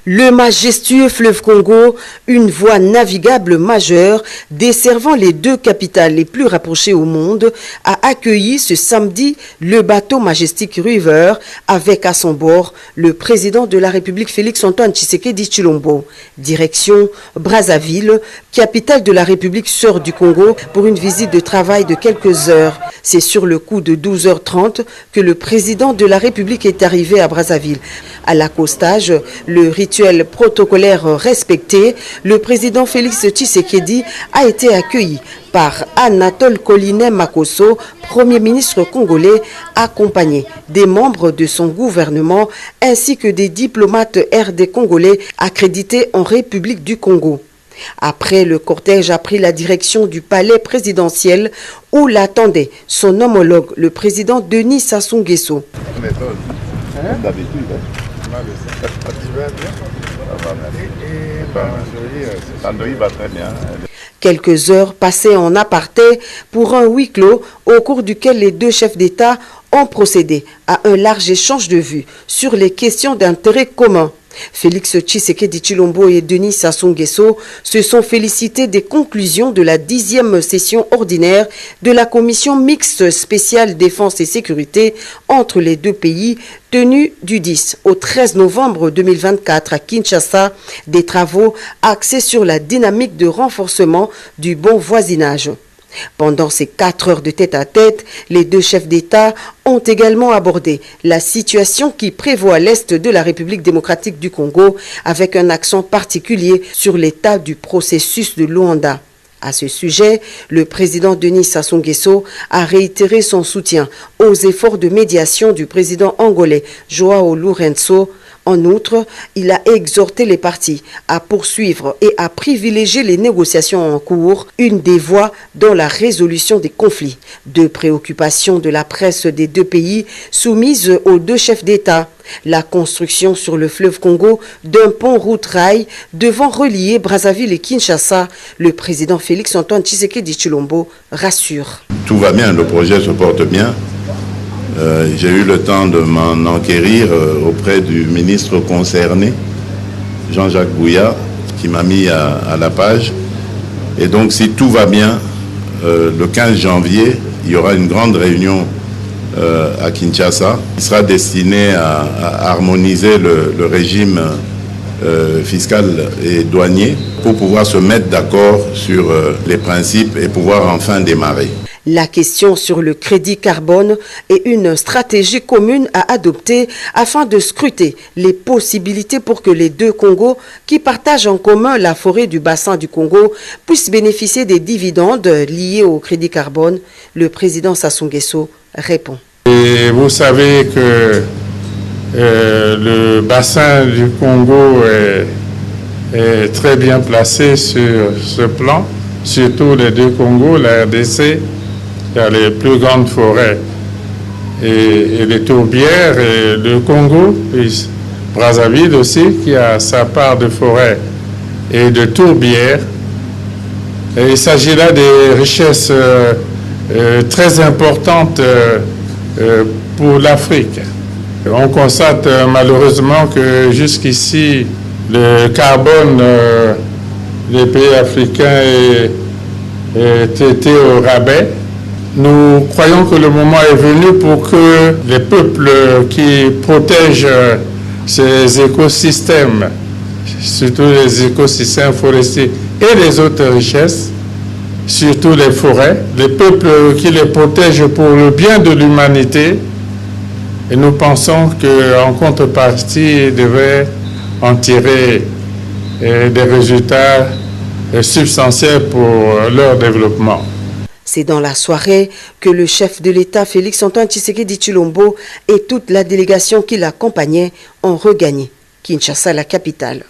Le majestueux fleuve Congo, une voie navigable majeure desservant les deux capitales les plus rapprochées au monde, a accueilli ce samedi le bateau Majestic River avec à son bord le président de la République Félix-Antoine Tshisekedi Tshilombo. Direction Brazzaville, capitale de la République sœur du Congo, pour une visite de travail de quelques heures. C'est sur le coup de 12h30 que le président de la République est arrivé à Brazzaville. À l'accostage, le rituel protocolaire respecté, le président Félix Tshisekedi a été accueilli par Anatole Colinet Makosso, Premier ministre congolais, accompagné des membres de son gouvernement ainsi que des diplomates RD congolais accrédités en République du Congo. Après, le cortège a pris la direction du palais présidentiel où l'attendait son homologue, le président Denis Sassou Nguesso. Quelques heures passées en aparté pour un huis clos au cours duquel les deux chefs d'État ont procédé à un large échange de vues sur les questions d'intérêt commun. Félix Tshisekedi Tshilombo et Denis Sassou Nguesso se sont félicités des conclusions de la 10e session ordinaire de la commission mixte spéciale défense et sécurité entre les deux pays tenue du 10 au 13 novembre 2024 à Kinshasa, des travaux axés sur la dynamique de renforcement du bon voisinage. Pendant ces 4 heures de tête-à-tête, les deux chefs d'État ont également abordé la situation qui prévaut à l'est de la République démocratique du Congo, avec un accent particulier sur l'état du processus de Luanda. À ce sujet, le président Denis Sassou Nguesso a réitéré son soutien aux efforts de médiation du président angolais João Lourenço. En outre, il a exhorté les parties à poursuivre et à privilégier les négociations en cours, une des voies dans la résolution des conflits. Deux préoccupations de la presse des deux pays soumises aux deux chefs d'État. La construction sur le fleuve Congo d'un pont route-rail devant relier Brazzaville et Kinshasa. Le président Félix-Antoine Tshisekedi Tshilombo rassure. Tout va bien, le projet se porte bien. J'ai eu le temps de m'en enquérir auprès du ministre concerné, Jean-Jacques Bouya, qui m'a mis à la page. Et donc, si tout va bien, le 15 janvier, il y aura une grande réunion à Kinshasa qui sera destinée à harmoniser le régime fiscal et douanier pour pouvoir se mettre d'accord sur les principes et pouvoir enfin démarrer. La question sur le crédit carbone est une stratégie commune à adopter afin de scruter les possibilités pour que les deux Congos, qui partagent en commun la forêt du bassin du Congo, puissent bénéficier des dividendes liés au crédit carbone. Le président Sassou Nguesso répond. Et vous savez que le bassin du Congo est très bien placé sur ce plan, surtout les deux Congos, la RDC. Il y a les plus grandes forêts et les tourbières, et le Congo, puis Brazzaville aussi, qui a sa part de forêt et de tourbières. Et il s'agit là des richesses très importantes pour l'Afrique. On constate malheureusement que jusqu'ici, le carbone des pays africains était au rabais. Nous croyons que le moment est venu pour que les peuples qui protègent ces écosystèmes, surtout les écosystèmes forestiers et les autres richesses, surtout les forêts, les peuples qui les protègent pour le bien de l'humanité, et nous pensons qu'en contrepartie, ils devaient en tirer des résultats substantiels pour leur développement. C'est dans la soirée que le chef de l'État Félix-Antoine Tshisekedi Tshilombo et toute la délégation qui l'accompagnait ont regagné Kinshasa, la capitale.